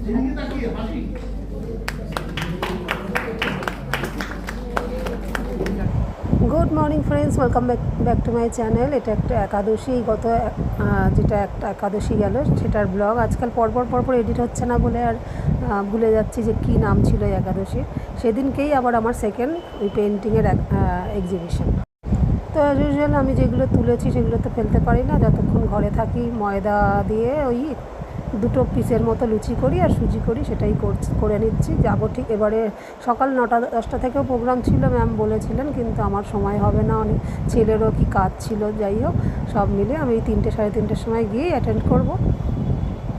Good morning friends, welcome back to my channel. এটা একটা একাদশী, যেটা একটা একাদশী গেল সেটার ব্লগ। আজকাল পরপর এডিট হচ্ছে না বলে আর ভুলে যাচ্ছি যে কী নাম ছিল এই একাদশী। সেদিনকেই আবার আমার সেকেন্ড ওই পেন্টিংয়ের এক্সিবিশন। তো অ্যাজ ইউজুয়াল আমি যেগুলো তুলেছি সেগুলো তো ফেলতে পারি না। যতক্ষণ ঘরে থাকি ময়দা দিয়ে ওই 2 পিসের মতো লুচি করি আর সুজি করি, সেটাই করে নিচ্ছি। যাবো ঠিক এবারে সকাল 9টা-10টা থেকেও প্রোগ্রাম ছিল, ম্যাম বলেছিলেন, কিন্তু আমার সময় হবে না, অনেক ছেলেরও কি কাজ ছিল। যাই হোক, সব মিলে আমি 3টে সাড়ে 3টের সময় গিয়ে অ্যাটেন্ড করব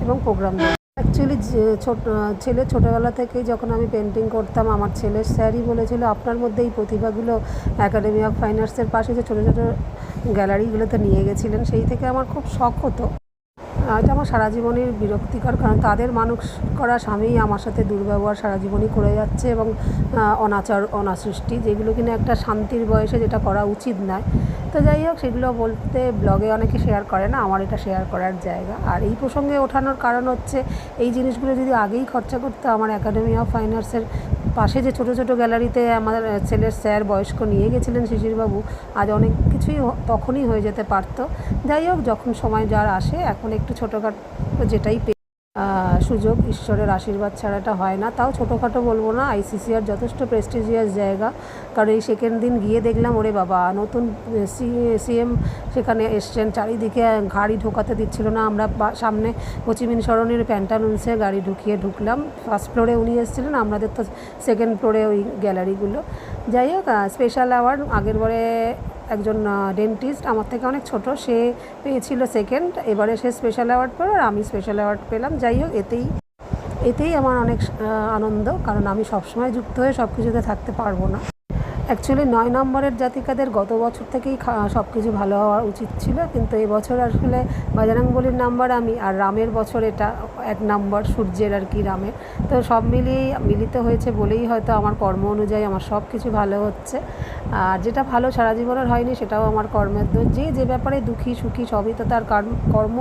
এবং প্রোগ্রাম দেবো। অ্যাকচুয়ালি ছেলে ছোটোবেলা থেকেই যখন আমি পেন্টিং করতাম, আমার ছেলের স্যারই বলেছিল আপনার মধ্যে এই প্রতিভাগুলো একাডেমি অফ ফাইন আর্টসের পাশে যে ছোটো ছোটো গ্যালারিগুলোতে নিয়ে গেছিলেন, সেই থেকে আমার খুব শখ হতো। এটা আমার সারা জীবনের বিরক্তিকর, কারণ তাদের মানুষ করা স্বামী আমার সাথে দুর্ব্যবহার সারা জীবনই করে যাচ্ছে এবং অনাচার অনাসৃষ্টি, যেগুলো কিনা একটা শান্তির বয়সে যেটা করা উচিত নয়। তো যাই হোক, সেগুলো বলতে ব্লগে অনেকে শেয়ার করে না, আমার এটা শেয়ার করার জায়গা। আর এই প্রসঙ্গে ওঠানোর কারণ হচ্ছে, এই জিনিসগুলো যদি আগেই খরচা করতে আমার একাডেমি অফ ফাইন আর্টসের পাশে যে ছোটো ছোটো গ্যালারিতে আমার ছেলের স্যার বয়স্ক নিয়ে গেছিলেন শিশিরবাবু, আজ অনেক কিছুই তখনই হয়ে যেতে পারতো। যাই হোক, যখন সময় যার আসে, এখন একটু ছোটোখাটো যেটাই সুযোগ, ঈশ্বরের আশীর্বাদ ছাড়া এটা হয় না। তাও ছোটোখাটো বলবো না, ICCR যথেষ্ট প্রেস্টিজিয়াস জায়গা। কারণ এই সেকেন্ড দিন গিয়ে দেখলাম, ওরে বাবা, নতুন CM সেখানে এসছেন, চারিদিকে গাড়ি ঢোকাতে দিচ্ছিল না। আমরা সামনে হোচিমিন সরণির প্যান্টালুন্সে গাড়ি ঢুকলাম। ফার্স্ট ফ্লোরে উনি এসেছিলেন, আমাদের তো সেকেন্ড ফ্লোরে ওই গ্যালারিগুলো। যাই হোক, স্পেশাল অ্যাওয়ার্ড আগেরবারে একজন ডেন্টিস্ট আমার থেকে অনেক ছোট, সে পেয়েছিল সেকেন্ড। এবারে সে স্পেশাল অ্যাওয়ার্ড পেল আর আমি স্পেশাল অ্যাওয়ার্ড পেলাম। যাই হোক, এতেই আমার অনেক আনন্দ, কারণ আমি সবসময় যুক্ত হয়ে সব কিছুতে থাকতে পারবো না। অ্যাকচুয়ালি 9 নম্বরের জাতিকাদের গত বছর থেকেই সব কিছু ভালো হওয়া উচিত ছিল, কিন্তু এবছর আসলে বজরংবলীর নাম্বার আমি, আর রামের বছর এটা 1 নম্বর, সূর্যের আর কি, রামের। তো সব মিলিত হয়েছে বলেই হয়তো আমার কর্ম অনুযায়ী আমার সব কিছু ভালো হচ্ছে। আর যেটা ভালো সারা জীবনের হয়নি, সেটাও আমার কর্মের দোষ। যে ব্যাপারে দুঃখী সুখী সবই তো তার কর্ম।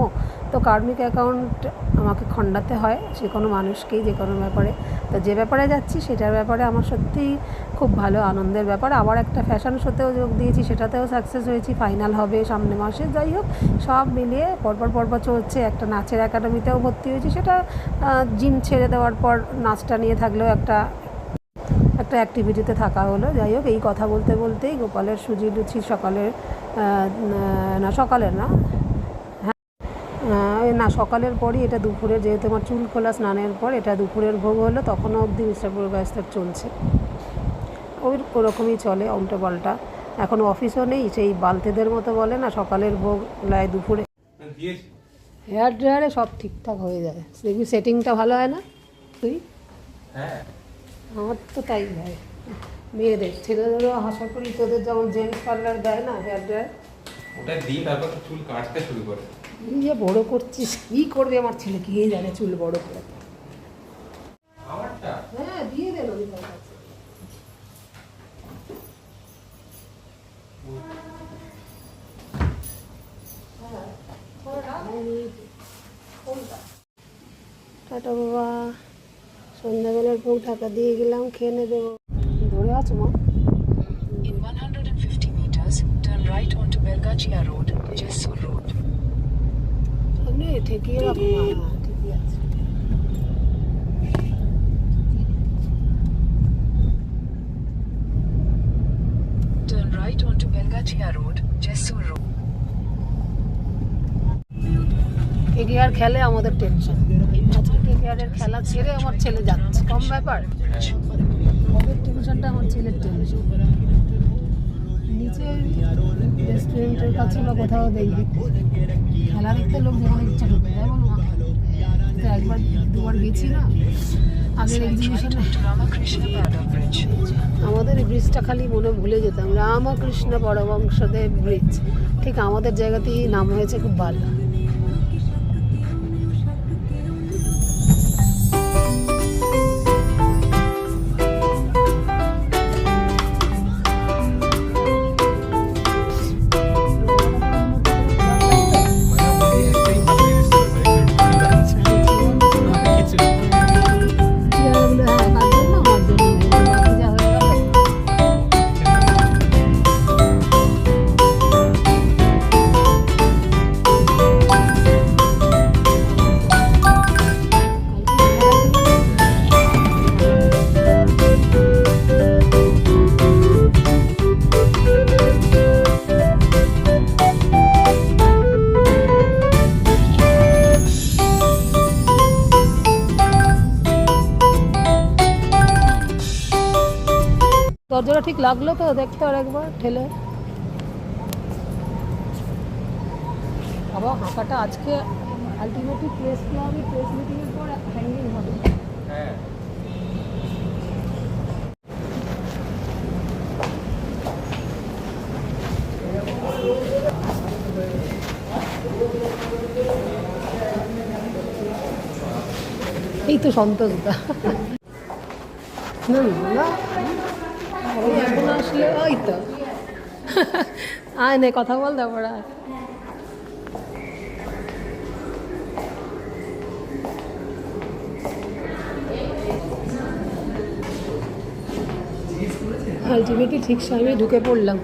তো কার্মিক অ্যাকাউন্ট আমাকে খণ্ডাতে হয় যে কোনো মানুষকেই, যে কোনো ব্যাপারে। তো যে ব্যাপারে যাচ্ছি সেটার ব্যাপারে আমার সত্যিই খুব ভালো আনন্দের ব্যাপার। আবার একটা ফ্যাশন শোতেও যোগ দিয়েছি, সেটাতেও সাকসেস হয়েছি, ফাইনাল হবে সামনে মাসে। যাই হোক, সব মিলিয়ে পরপর চলছে। একটা নাচের একাডেমিতেও ভর্তি হয়েছি, সেটা জিম ছেড়ে দেওয়ার পর নাচটা নিয়ে থাকলেও একটা অ্যাক্টিভিটিতে থাকা হলো। যাই হোক, এই কথা বলতেই গোপালের সুজি লুচি সকালের সকালের পরই, এটা দুপুরে, যেহেতু আমার চুল খোলা স্নানের পর এটা দুপুরের ভোগ হলো, তখনও অবধি মিস্টার পুরকায়স্থর চলছে। ওরকমই চলে উল্টো পাল্টা। এখন অফিসও নেই, সেই বালতেদের মতো বলে না, সকালের ভোগ লাই দুপুরে। হেয়ার ড্রায়ারে সব ঠিকঠাক হয়ে যায়, দেখবি সেটিংটা ভালো হয় না। তুই? হ্যাঁ, আমার তো তাই হয়। মেয়েদের, ছেলেদেরও আশা করি তোদের যেমন জেন্টস পার্লার দেয় না হেয়ার ড্রায়ার, ওটা দিয়ে তারপর চুল কাটতে শুরু করে। যে বড় করছিস, কী করবে আমার ছেলে, কে জানে চুল বড় করে। আমারটা হ্যাঁ, দিয়ে দেন ওই কাছে। টাটা বাবা, সন্ধ্যাবেলার ভোগ ঢাকা দিয়ে গেলাম, খেয়ে নে দেবো। ধরে আছো মা? In 150 meters, turn right onto Belgachia Road, Jessur Road. সামনে ঠেকিয়ে রাখো মা, ঠিকই আছে। Turn right onto Belgachia Road, Jessur Road. KKR খেলে আমাদের টেনশন। আজকে KKR-এর খেলা ছেড়ে আমার ছেলে যাচ্ছে, কম ব্যাপার। ওদের টেনশনটা আমার ছেলের টেনশন। নিচে রেস্টুরেন্টের কাছে বা কোথাও দেখবি খেলা দেখতে লোক যেমন ইচ্ছা করতে যায়, বলো না? তো একবার দুবার গেছি না আগের এক্সিবিশনে, আমাদের ব্রিজটা খালি মনে ভুলে যেতাম, রামকৃষ্ণ পরমহংসদেব ব্রিজ। ঠিক আমাদের জায়গাতেই নাম হয়েছে, খুব ভালো। দরজাটা ঠিক লাগলো তো দেখতে আর একবার ঠেলে। বাবা হাঁকাটা আজকে আলটিমেটলি প্রেস ক্লাবে প্রেস মিটিংয়ের পর হ্যাঙ্গিং হবে। হ্যাঁ এই তো সন্তোষদা না না ওই এখন আসলে ওই তো আয় নে কথা বল তারপর আয়। আলটিমেটলি ঠিক সময়ে ঢুকে পড়লাম।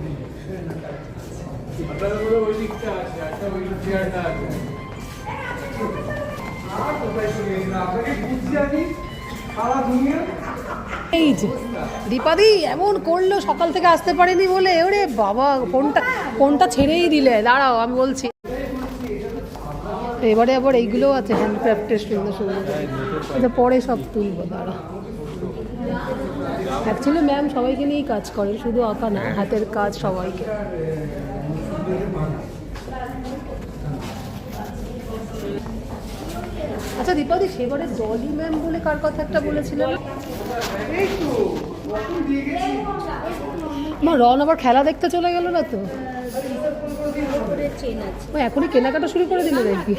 এই যে দীপাদি এমন করলো সকাল থেকে আসতে পারেনি বলে, ওরে বাবা ফোনটা ছেড়েই দিলে। দাঁড়াও আমি বলছি। এবারে আবার এইগুলো আছে হ্যান্ডক্রাফটের সুন্দর সুন্দর, এটা পরে সব তুলবো। দাঁড়া, অ্যাকচুয়ালি ম্যাম সবাইকে নিয়েই কাজ করে, শুধু আঁকা না, হাতের কাজ সবাইকে। আচ্ছা দীপাদি, সেবারে জলি ম্যাম বলে কার কথা একটা বলেছিলেন? মা রন আবার খেলা দেখতে চলে গেল না তো? ও এখনই কেনাকাটা শুরু করে দিল দেখবি।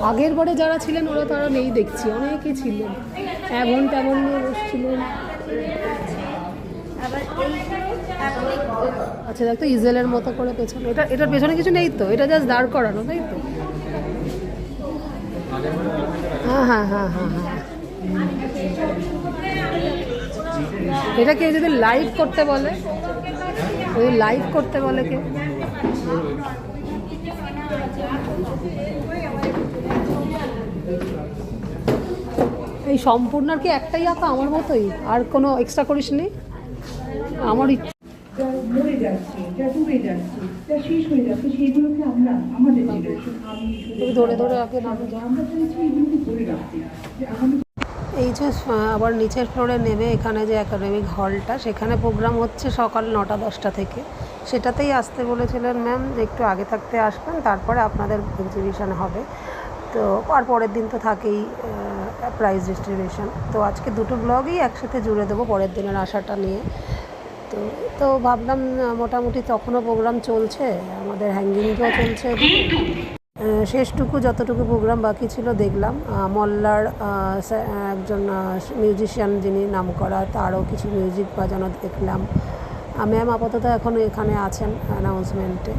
আগের বারে যারা ছিলেন ওরা তারা নেই দেখছি, অনেকেই ছিলেন, এমন তেমন নিয়ে বসছিলেন। আচ্ছা দেখ তো ইজেলের মতো করে পেছনে, এটার পেছনে কিছু নেই তো, এটা জাস্ট দাঁড় করানো, তাই তো? হ্যাঁ হ্যাঁ হ্যাঁ হ্যাঁ হ্যাঁ। এটা কেউ যদি লাইভ করতে বলে, যদি লাইভ করতে বলে কেউ, এই সম্পূর্ণ আর কি একটাই আঁকা আমার মতোই, আর কোনো এক্সট্রা করিস নি? আমার ইচ্ছা মরে যাচ্ছে, যা ডুবে যাচ্ছে, যা শেষ হয়ে যাচ্ছে, সেইগুলোকে আমরা আমাদের জেনারেশন ধরে ধরে আঁকে না। আমরা চাইছি এগুলোকে ধরে রাখতে, যে আমাদের এই যে আবার নিচের ফ্লোরে নেমে এখানে যে একাডেমিক হলটা, সেখানে প্রোগ্রাম হচ্ছে সকাল 9টা-10টা থেকে। সেটাতেই আসতে বলেছিলেন ম্যাম, একটু আগে থাকতে আসবেন, তারপরে আপনাদের এক্সিবিশন হবে। তো আর পরের দিন তো থাকেই প্রাইজ ডিস্ট্রিবিউশন। তো আজকে দুটো ব্লগই একসাথে জুড়ে দেবো পরের দিনের আশাটা নিয়ে। তো ভাবলাম মোটামুটি তখনও প্রোগ্রাম চলছে, আমাদের হ্যাঙ্গিংটাও চলছে, শেষটুকু যতটুকু প্রোগ্রাম বাকি ছিল দেখলাম। মল্লার একজন মিউজিশিয়ান যিনি নাম করা, তারও কিছু মিউজিক বাজানো দেখলাম। ম্যাম আপাতত এখন এখানে আছেন অ্যানাউন্সমেন্টে।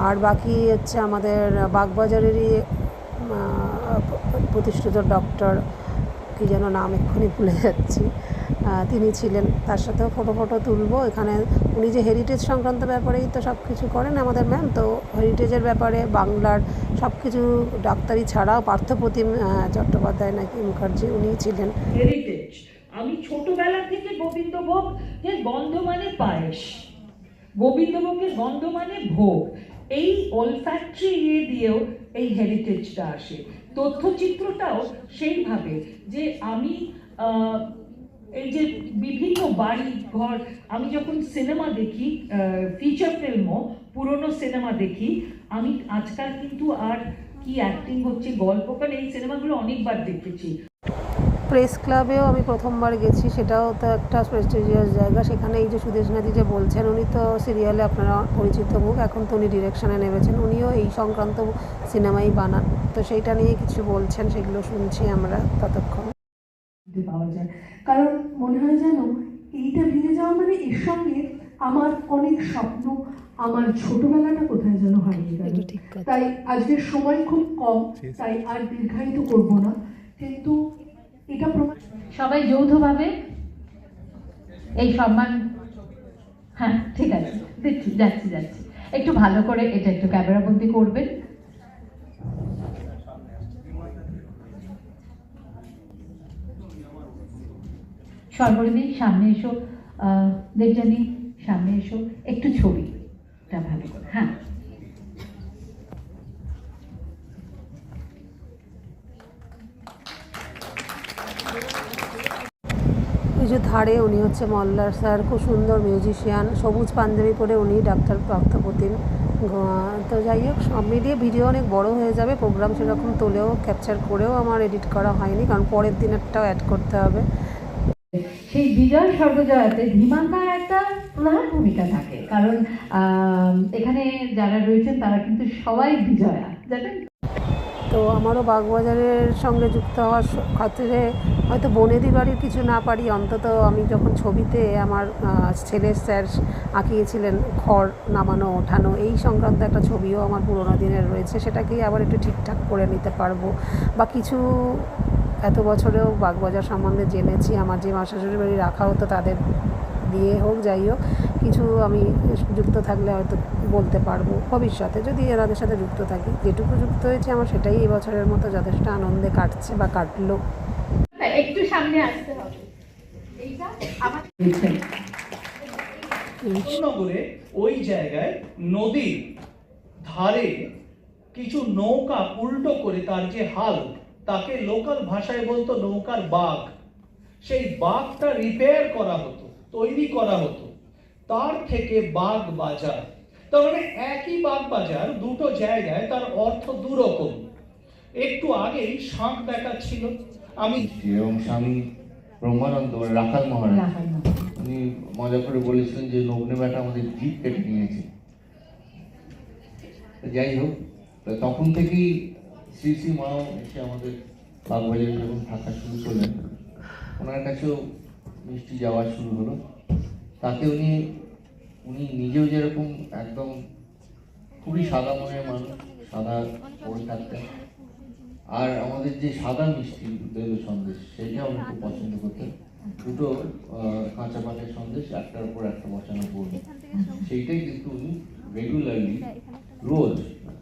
আর বাকি হচ্ছে আমাদের বাগবাজারেরই প্রতিষ্ঠিত ডক্টর, কি যেন নাম এক্ষুনি ভুলে যাচ্ছি, তিনি ছিলেন, তার সাথেও ফটো তুলবো এখানে। উনি যে হেরিটেজ সংক্রান্ত ব্যাপারেই তো সব কিছু করেন আমাদের ম্যাম, তো হেরিটেজের ব্যাপারে বাংলার সব কিছু, ডাক্তারি ছাড়াও পার্থপ্রতিম চট্টোপাধ্যায় নাকি মুখার্জি, উনি ছিলেন। হেরিটেজ। আমি ছোটবেলা থেকে গোবিন্দভোগের গন্ধ মানে পায়েস, গোবিন্দভোগের গন্ধ মানে ভোগ, এই অলফ্যাক্টরি ইয়ে দিয়েও এই হেরিটেজটা আসে। তথ্যচিত্রটাও সেইভাবে, যে আমি এই যে বিভিন্ন বাড়ি ঘর, আমি যখন সিনেমা দেখি, ফিচার ফিল্মও, পুরনো সিনেমা দেখি, আমি আজকাল কিন্তু আর কি অ্যাক্টিং হচ্ছে, গল্প, কারণ এই সিনেমাগুলো অনেকবার দেখেছি। প্রেস ক্লাবেও আমি প্রথমবার গেছি, সেটাও তো একটা প্রেস্টিজিয়াস জায়গা। সেখানে এই যে সুদেশ নাদি যে বলছেন, উনি তো সিরিয়ালে আপনারা পরিচিত মুখ, এখন তো উনি ডিরেকশানে নেমেছেন, উনিও এই সংক্রান্ত সিনেমাই বানান। তো সেইটা নিয়ে কিছু বলছেন, সেগুলো শুনছি আমরা ততক্ষণ। পাওয়া যায়, কারণ মনে হয় যেন এইটা ভেঙে যাওয়া মানে এর সঙ্গে আমার অনেক স্বপ্ন, আমার ছোটবেলাটা কোথায় যেন হারিয়ে গেল। তাই আজকের সময় খুব কম, তাই আর দীর্ঘায়িত করব না, কিন্তু এটা সবাই যৌথভাবে এই সম্মান, হ্যাঁ ঠিক আছে, দিচ্ছি, যাচ্ছি, একটু ভালো করে এটা একটু ক্যামেরাবন্দি করবেন। সর্বরিনী সামনে এসো, দেবযানী সামনে এসো, একটু ছবিটা ভালো করে, হ্যাঁ ধারে উনি হচ্ছে মল্লার স্যার, খুব সুন্দর মিউজিশিয়ান, সবুজ পাঞ্জাবি পরে উনি ডাক্তার পার্থপ্রতিম। তো যাই হোক, সব মিলিয়ে ভিডিও অনেক বড় হয়ে যাবে, প্রোগ্রাম সেরকম তোলেও ক্যাপচার করেও আমার এডিট করা হয়নি, কারণ পরের দিনেরটাও অ্যাড করতে হবে। সেই বিজয় সর্বজয়াতে ধীমাকার একটা প্রধান ভূমিকা থাকে, কারণ এখানে যারা রয়েছেন তারা কিন্তু সবাই বিজয়া, জানেন। তো আমারও বাগবাজারের সঙ্গে যুক্ত হওয়ার খাতিরে হয়তো বনেদি বাড়ির কিছু না পারি, অন্তত আমি যখন ছবিতে আমার ছেলের স্যার আঁকিয়েছিলেন খড় নামানো ওঠানো, এই সংক্রান্ত একটা ছবিও আমার পুরোনো দিনের রয়েছে, সেটাকেই আবার একটু ঠিকঠাক করে নিতে পারবো। বা কিছু এত বছরেও বাগবাজার সম্বন্ধে জেনেছি, আমার যে মাসাশুড়ি বাড়ি রাখা হতো তাদের দিয়ে হোক, যাই হোক, কিছু আমি যুক্ত থাকলে হয়তো বলতে পারবো ভবিষ্যতে, যদি এনাদের সাথে যুক্ত থাকি। যেটুকু যুক্ত হয়েছে আমার সেটাই এই বছরের মতো যথেষ্ট আনন্দে কাটছে বা কাটলো। একটু সামনে আসতে হবে। এইটা আমার নগরে ওই জায়গায় নদীর ধারে কিছু নৌকা উল্টো করে তার যে হাল, তাকে লোকাল ভাষায় বলতো নৌকার বাগ। সেই বাগটা রিপেয়ার করা হতো, তৈরি করা হতো, তার থেকে বাগ বাজার। তার মানে একই বাগ বাজার দুটো জায়গায়, তার অর্থ দুরকম। একটু আগেই শাঁখ দেখাচ্ছিল আমি, এবং স্বামী ব্রহ্মানন্দ রাখাল মহারাজ উনি মজা করে বলেছিলেন যে লগ্নে বেটা আমাদের জিভ কেটে নিয়েছে। যাই হোক, তখন থেকেই শ্রী শ্রী মাও এসে আমাদের বাগবাজারে যখন থাকা শুরু করলেন, ওনার কাছেও মিষ্টি যাওয়া শুরু হলো। তাতে উনি নিজেও যেরকম একদম খুবই সাদা মনের মানুষ, সাদা পরে থাকতেন, আর আমাদের যে সাদা মিষ্টি দৈব সন্দেশ সেইটা উনি খুব পছন্দ করতেন। দুটো কাঁচা পাকের সন্দেশ একটার উপর একটা বসানো পড়বে, সেইটাই কিন্তু উনি রেগুলারলি রোজ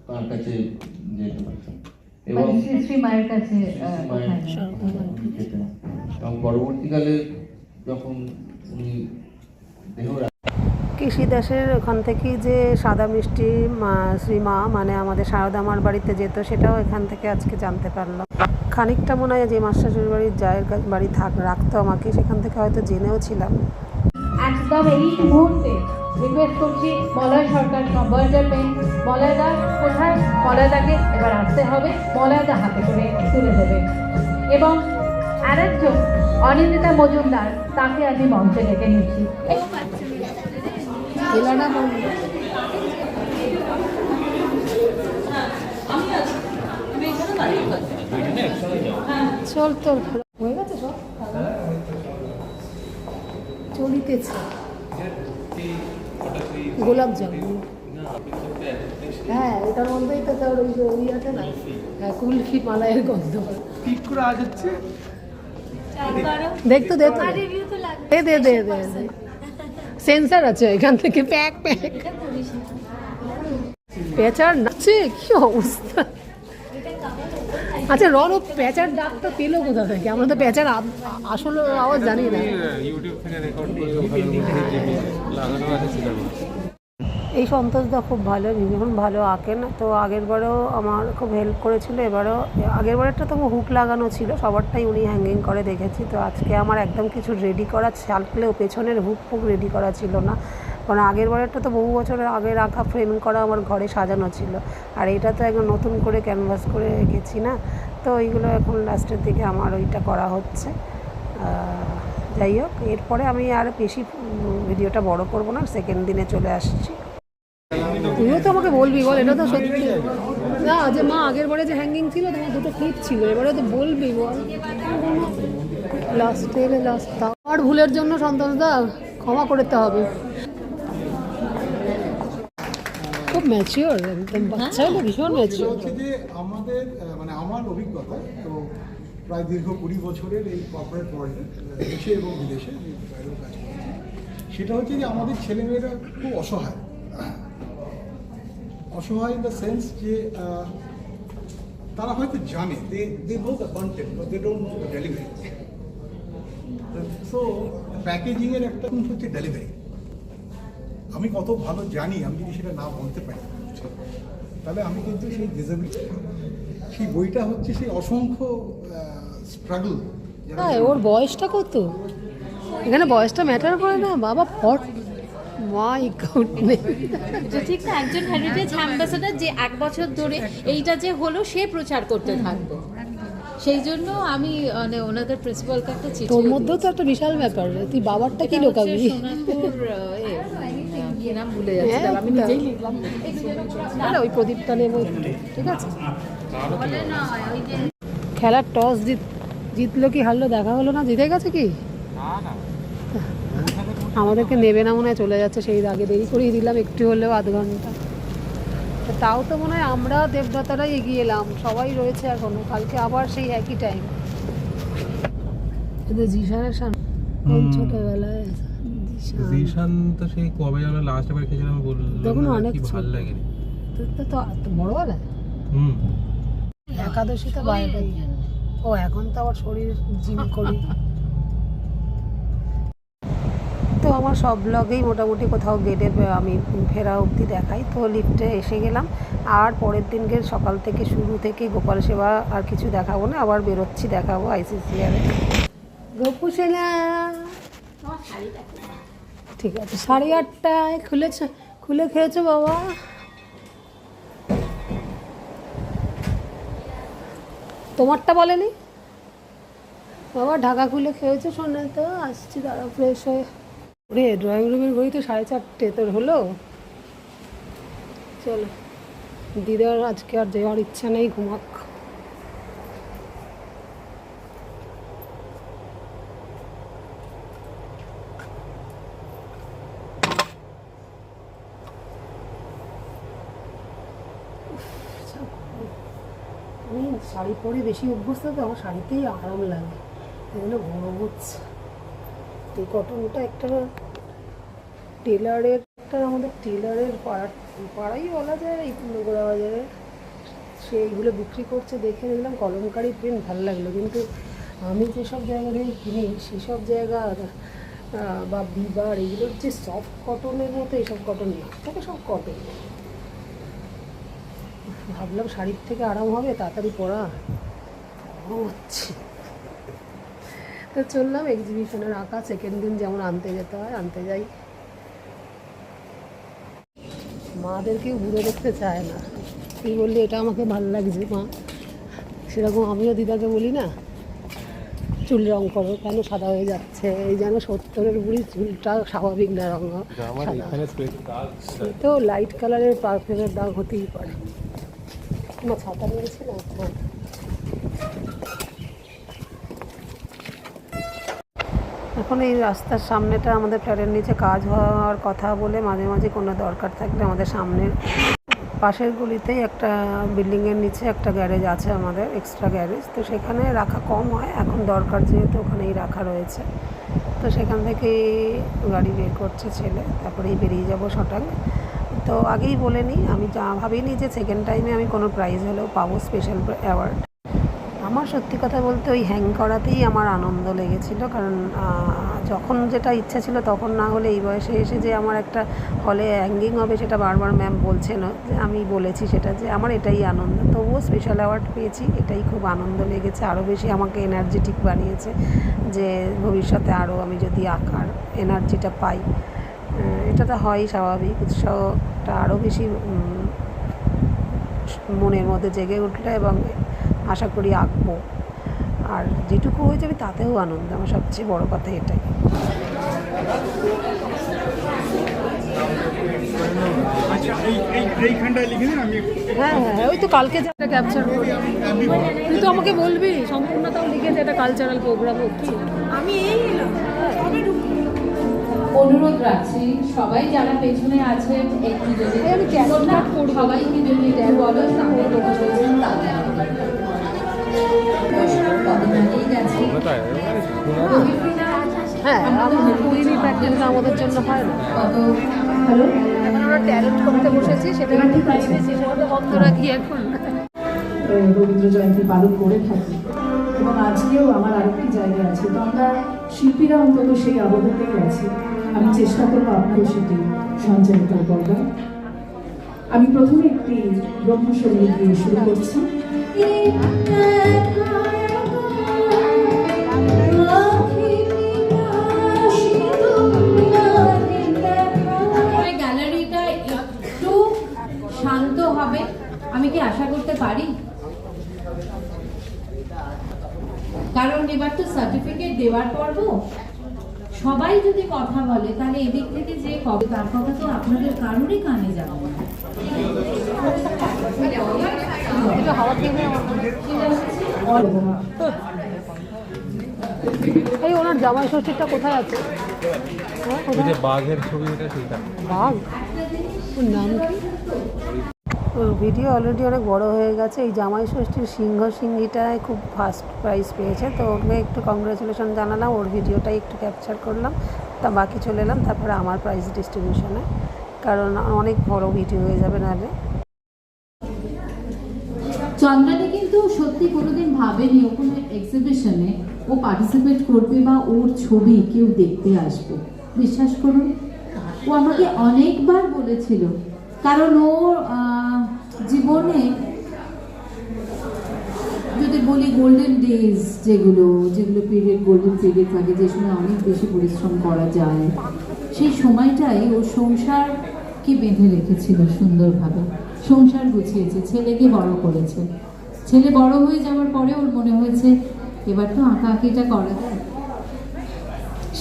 তার কাছে যেত এবং শ্রী মায়ের কাছে খেতেন। এবং পরবর্তীকালে যখন উনি দেহ কৃষি দাসের ওখান থেকেই যে সাদা মিষ্টি শ্রীমা মানে আমাদের শারদামার বাড়িতে যেত, সেটাও এখান থেকে আজকে জানতে পারলাম। খানিকটা মনে হয় যে মাস্টারশুড়ির বাড়ির জায়ের বাড়ি রাখতো আমাকে, সেখান থেকে হয়তো জেনেও ছিলাম। একদম এই মুহূর্তে রিকোয়েস্ট করছি মলয় সরকার বর্জার পেন, মলয়দা কোথায়? মলয়দাকে এবার আসতে হবে, মলয়দা হাতে করে তুলে দেবে। এবং আরেকজন অনিন্দিতা মজুমদার, তাকে আমি মঞ্চে ডেকে নিচ্ছি। চল তো হয়ে গেছে সব, চলিতেছে গোলাপ জামুন। হ্যাঁ, এটার মধ্যেই তো তোর ওই যে ওই আছে না, কুলফি মালাইয়ের গন্ধ ঠিক করে আজ হচ্ছে দেখতো দে দে দে দে সেন্সার আছে এখান থেকে, প্যাক প্যাক পেঁচার নাচে, কি অবস্থা। আচ্ছা রণ, পেঁচার ডাকটা পেলো কোথা থেকে? আমরা তো পেঁচার আসলে আওয়াজ জানি না। ইউটিউব থেকে রেকর্ড করে লাগানো আছে সিনেমা। এই সন্তোষদা খুব ভালো, ভীষণ ভালো আঁকেন। তো আগেরবারেও আমার খুব হেল্প করেছিল, এবারেও। আগেরবারেরটা তো হুক লাগানো ছিল, সবারটাই উনি হ্যাঙ্গিং করে দেখেছি। তো আজকে আমার একদম কিছু রেডি করা ছাড়লেও পেছনের হুক ফুক রেডি করা ছিল না, কারণ আগেরবারেরটা তো বহু বছরের আগে রাখা ফ্রেম করা আমার ঘরে সাজানো ছিল, আর এটা তো একদম নতুন করে ক্যানভাস করে রেখেছি না। তো ওইগুলো এখন লাস্টের দিকে আমার ওইটা করা হচ্ছে। যাই হোক, এরপরে আমি আর বেশি ভিডিওটা বড় করবো না, সেকেন্ড দিনে চলে আসছি। তুইও তো আমাকে বলবি, বল, এটা তো সত্যি না যে মা আগের বারে যে হ্যাঙ্গিং ছিল তোমার দুটো ক্লিপ ছিল, এবারে তো বলবি, বল। লাস্টে লাস্ট আর ভুলের জন্য সন্তোষদা ক্ষমা করতে হবে। খুব ম্যাচিওর, একদম বাচ্চা হলো, ভীষণ ম্যাচিওর। হচ্ছে যে আমাদের মানে আমার অভিজ্ঞতা তো প্রায় দীর্ঘ 20 বছরের এই কর্পোরেট ওয়ার্ল্ডে, দেশে এবং বিদেশে বাইরেও কাজ করেছি। সেটা হচ্ছে যে আমাদের ছেলেমেয়েরা খুব অসহায় ইন দ্য সেন্স যে তারা হয়তো জানে, they know the content but they don't know the delivery. So প্যাকেজিংয়ের একটা হচ্ছে ডেলিভারি। আমি কত ভালো জানি, আমি যদি সেটা না বলতে পারি তাহলে আমি কিন্তু সেই ডিসেবিলিটি, সেই বইটা হচ্ছে সেই অসংখ্য স্ট্রাগল। হ্যাঁ, ওর বয়সটা কত? এখানে বয়সটা ম্যাটার করে না বাবা, ফট মাই গডনেস। ঠিক না, একজন হেরিটেজ অ্যাম্বাসেডর যে 1 বছর ধরে এইটা যে হলো সে প্রচার করতে থাকবে, সেই জন্য আমি মানে ওনাদের প্রিন্সিপালকে একটা চিঠি তোর মধ্যেও তো একটা বিশাল ব্যাপার, তুই বাবারটা কি লোকাবি? সোনারপুর কি নাম ভুলে যাচ্ছি, দাঁড়া, আমি নিজেই লিখলাম। তাহলে ওই প্রদীপটা নেবো, ঠিক আছে? খেলার টস জিতলো কি হারলো দেখা হলো না, জিতে গেছে কি? আমাদেরকে নেবে না মনে হয়, চলে যাচ্ছে সেই আগে, দেরি করেই দিলাম একটু হলেও, আধ ঘন্টা। তাও তো মনে হয় আমরা দেবদাতারাই এগিয়ে এলাম, সবাই রয়েছে এখনো, কালকে আবার সেই একই টাইম। জিশানের সামনে ছোটবেলায় জিশান তো সেই কবে আমরা লাস্ট বার খেয়েছিলাম, তখন বললাম অনেক কি ভালো লাগেনি। তো বড়বেলায় একাদশী তো বাইরে। ও এখন তো আবার শরীর জিম করি। তো আমার সব ব্লগেই মোটামুটি কোথাও গেটে আমি ফেরা অবধি দেখাই। তো লিফটে এসে গেলাম, আর পরের দিনকে সকাল থেকে শুরু থেকে গোপাল সেবা আর কিছু দেখাবো না, আবার বেরোচ্ছি, দেখাবো ICCR-এ। গোপু সেনা ঠিক আছে, 8:30টায় খুলে খেয়েছো বাবা? তোমারটা বলেনি বাবা? ঢাকা খুলে খেয়েছো? শোনে তো আসছি, দাঁড়া ফ্রেশ হয়ে। রে ড্রয়িং রুমের ঘড়ি তো 4:30, তোর হলো? চলো, দিদার আজকে আর যাওয়ার ইচ্ছা নেই, ঘুমাক। আমি শাড়ি পরে বেশি অভ্যস্ত, তো আমার শাড়িতেই আরাম লাগে, এগুলো গরম হচ্ছে। এই কটনটা একটা টেলারের, আমাদের টেলারের পাড়াই বলা যায় এই গোড়া বাজারে, সেইগুলো বিক্রি করছে, দেখে দেখলাম কলমকারি প্রিন্ট ভালো লাগলো। কিন্তু আমি যেসব জায়গা থেকে কিনি সেসব জায়গা বা বিবার এগুলোর যে সফট কটনের মতো এইসব কটন না, থাকে সব কটন। ভাবলাম শাড়ির থেকে আরাম হবে, তাড়াতাড়ি পরা হচ্ছে। তো চললাম এক্সিবিশনের আঁকা, সেকেন্ড দিন যেমন আনতে যেতে হয় আনতে যাই। মাদের কেউ ঘুরে দেখতে চায় না, তুই বললি এটা আমাকে ভালো লাগছে মা, সেরকম আমিও দিদাকে বলি না চুল রং করো, কেন সাদা হয়ে যাচ্ছে, এই যেন 70-এর বুড়ি চুলটা স্বাভাবিক না, রঙ তো লাইট কালারের পারফিউমের দাগ হতেই পারে। না ছাতা নিয়েছি না। এখন এই রাস্তার সামনেটা আমাদের ফ্ল্যাটের নিচে কাজ হওয়ার কথা বলে মাঝে মাঝে কোনো দরকার থাকলে আমাদের সামনের পাশের গলিতেই একটা বিল্ডিংয়ের নিচে একটা গ্যারেজ আছে আমাদের, এক্সট্রা গ্যারেজ। তো সেখানে রাখা কম হয়, এখন দরকার যেহেতু ওখানেই রাখা রয়েছে। তো সেখান থেকেই গাড়ি বের করছে ছেলে, তারপরেই বেরিয়ে যাব শটাং। তো আগেই বলে নিই, আমি ভাবিনি যে সেকেন্ড টাইমে আমি কোনো প্রাইজ হলেও পাবো, স্পেশাল অ্যাওয়ার্ড। আমার সত্যি কথা বলতে ওই হ্যাং করাতেই আমার আনন্দ লেগেছিল, কারণ যখন যেটা ইচ্ছা ছিল তখন না হলে এই বয়সে এসে যে আমার একটা হলে হ্যাঙ্গিং হবে, সেটা বারবার ম্যাম বলছেন, যে আমি বলেছি সেটা, যে আমার এটাই আনন্দ। তবুও স্পেশাল অ্যাওয়ার্ড পেয়েছি, এটাই খুব আনন্দ লেগেছে, আরও বেশি আমাকে এনার্জেটিক বানিয়েছে, যে ভবিষ্যতে আরও আমি যদি আঁকার এনার্জিটা পাই, এটা তো হয়ই স্বাভাবিক, উৎসাহটা আরও বেশি মনের মধ্যে জেগে উঠলে, এবং আশা করি আঁকবো, আর যেটুকু হয়ে যাবে তাতেও আনন্দ, আমার সবচেয়ে বড় কথা এটাই। হ্যাঁ হ্যাঁ, ওই তো কালকে যেটা ক্যাপচার করি, তুই তো আমাকে বলবি সম্পূর্ণতাও লিখেছে, এটা কালচারাল প্রোগ্রাম কি আমি এই এলাম। অনুরোধ রাখছি সবাই যারা পেছনে আছেন একটু যদি আমি ক্যাপচার করব, সবাইকে যদি বলো তাহলে হ্যাঁ, আমি করিনি প্র্যাকটিস, আমাদের জন্য হয় না। হ্যালো, এখন আমরা ট্যালেন্ট করতে বসেছি, সেটা কিন্তু প্রাইভেসি, সেটা তো বন্ধ রাখি এখন। রবীন্দ্র জয়ন্তী পালন করে থাকি, এবং আজকেও আমার আরেকটি জায়গা আছে। তো আমরা শিল্পীরা অন্তত সেই আবহাওয়াতেই আছি। আমি চেষ্টা করবো আপনারও সেটি সঞ্চারিত করবার। আমি প্রথমে একটি ব্রহ্মসঙ্গীত দিয়ে শুরু করছি। হবে, আমি কি আশা করতে পারি? কারণ এবার তো সার্টিফিকেট দেওয়ার পর্ব, সবাই যদি কথা বলে তাহলে এদিক থেকে যে কবে তার কথা তো আপনাদের কারোরই কানে যাবে না। এই ওনার জামাই ষষ্ঠীটা কোথায় আছে? ওই যে বাঘের ছবি, এটা সেইটা। বাঘ, ওর নাম কি? ওর ভিডিও অলরেডি অনেক বড় হয়ে গেছে। এই জামাই ষষ্ঠীর সিংহীটায় খুব ফার্স্ট প্রাইজ পেয়েছে, তো ওকে একটু কংগ্রেচুলেশন জানালাম, ওর ভিডিওটাই একটু ক্যাপচার করলাম, তা বাকি চলে এলাম তারপরে আমার প্রাইজ ডিস্ট্রিবিউশনে, কারণ অনেক বড় ভিডিও হয়ে যাবে নাহলে। চন্দ্রানী কিন্তু সত্যি কোনোদিন ভাবেনি ও কোনো এক্সিবিশনে ও পার্টিসিপেট করবে বা ওর ছবি কেউ দেখতে আসবে। বিশ্বাস করুন, ও আমাকে অনেকবার বলেছিল, কারণ ওর জীবনে যদি বলি গোল্ডেন ডেজ যেগুলো পিরিয়ড, গোল্ডেন পিরিয়ড থাকে, যে সময় অনেক বেশি পরিশ্রম করা যায়, সেই সময়টাই ও সংসারকে বেঁধে রেখেছিল সুন্দরভাবে, সংসার গুছিয়েছে, ছেলেকে বড় করেছে। ছেলে বড় হয়ে যাওয়ার পরে ওর মনে হয়েছে এবার তো আঁকাআঁকিটা করা যায়।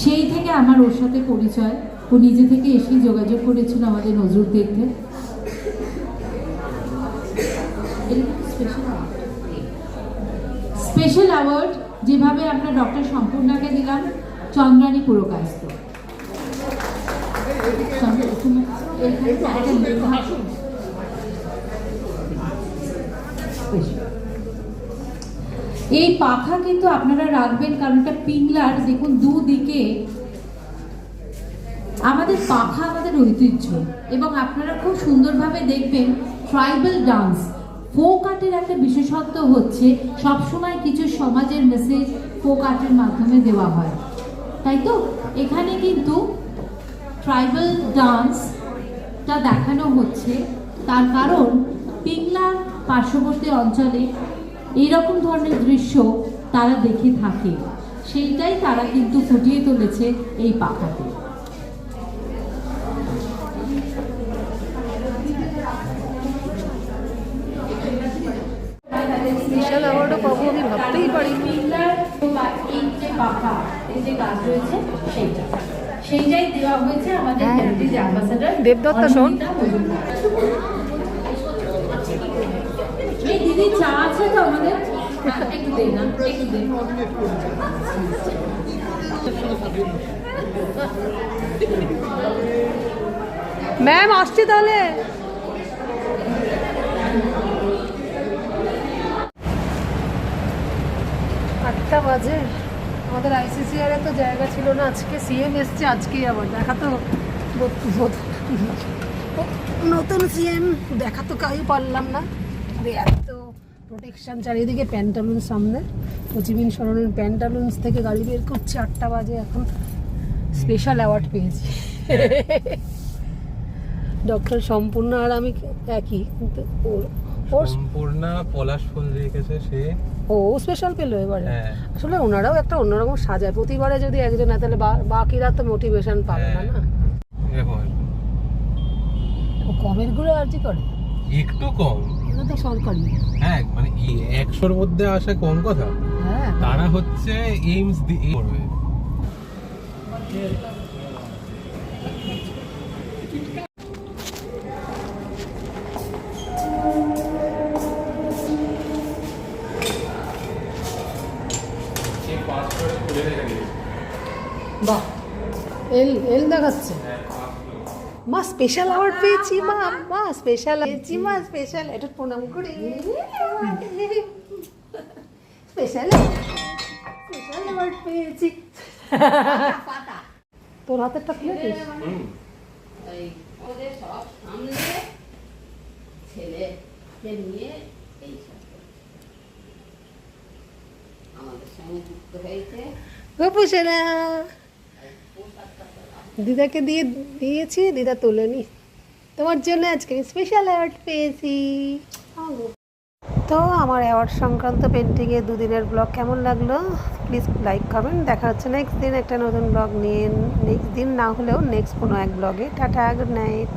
সেই থেকে আমার ওর সাথে পরিচয়। ও নিজে থেকে এসেই যোগাযোগ করেছিল আমাদের নজরুল তীর্থে। স্পেশাল অ্যাওয়ার্ড যেভাবে আমরা ডক্টর সম্পূর্ণাকে দিলাম, চন্দ্রানী পুরকায়স্থ। এই পাখা কিন্তু আপনারা রাখবেন, কারণ এটা পিংলার। দেখুন দুদিকে আমাদের পাখা আমাদের ঐতিহ্য, এবং আপনারা খুব সুন্দরভাবে দেখবেন ট্রাইবাল ডান্স ফোক আর্টের একটা বিশেষত্ব হচ্ছে সবসময় কিছু সমাজের মেসেজ ফোক আর্টের মাধ্যমে দেওয়া হয়, তাই তো? এখানে কিন্তু ট্রাইবাল ডান্সটা দেখানো হচ্ছে, তার কারণ পিংলার পার্শ্ববর্তী অঞ্চলে এইরকম ধরনের দৃশ্য তারা দেখে থাকে, সেইটাই তারা কিন্তু ফুটিয়ে তুলেছে এই পাখাতে। স্পেশাল অ্যাওয়ার্ডও পাবো আমি ভাবতেই পারিনি। সেইটাই দেওয়া হয়েছে আমাদের হেরিটেজ অ্যাম্বাসেডর দেবদত্তা শোন। এই দিদি চা আছে তো আমাদের? একটু দে না, একটু দে। ম্যাম আসছি তাহলে। আটটা বাজে, আমাদের ICCR তো জায়গা ছিল না, আজকে CM এসছে, আজকেই আবার দেখা তো নতুন CM দেখা তো কাউ পারলাম না। এত প্রোটেকশন চারিদিকে, প্যান্টালুন্স সামনে, হোচিমিন সরণের প্যান্টালুন্স থেকে গাড়ি বের করছে। 8টা বাজে এখন। স্পেশাল অ্যাওয়ার্ড পেয়েছি ডক্টর সম্পূর্ণ আর আমি একই, কিন্তু ওর সম্পূর্ণা পলাশ ফুল রেখেছে সে, ও স্পেশাল পেলো এবারে। আসলে ওনারাও একটা অন্যরকম সাজায়, প্রতিবারে যদি একজন হয় তাহলে বাকিরা তো মোটিভেশন পাবে না। না ও কমের গুলো আরজি করে একটু কম, এটা তো সরকারি। হ্যাঁ মানে 100-র মধ্যে আসা কম কথা। হ্যাঁ, তারা হচ্ছে এইমস দিয়ে করবে। বাহ, এল দেখাচ্ছে। মা স্পেশাল অ্যাওয়ার্ড পেয়েছি, মা স্পেশাল পেয়েছি, মা স্পেশাল। এটা প্রণাম করি। স্পেশাল অ্যাওয়ার্ড পেয়েছি। তোর হাতেরটা খুলে দিস। ওদের সব সামনে ছেলেকে নিয়ে এই আমাদের সঙ্গে যুক্ত হয়েছে। গোপুসেনা দিদাকে দিয়েছি, দিদা তোলেনি। তোমার জন্য আজকে স্পেশাল অ্যাওয়ার্ড পেয়েছি। তো আমার অ্যাওয়ার্ড সংক্রান্ত পেন্টিংয়ে 2 দিনের ব্লগ কেমন লাগলো প্লিজ লাইক কমেন্ট। দেখা হচ্ছে নেক্সট দিন একটা নতুন ব্লগ নিয়ে, নেক্সট দিন না হলেও নেক্সট কোনো এক ব্লগে। Tata, good night.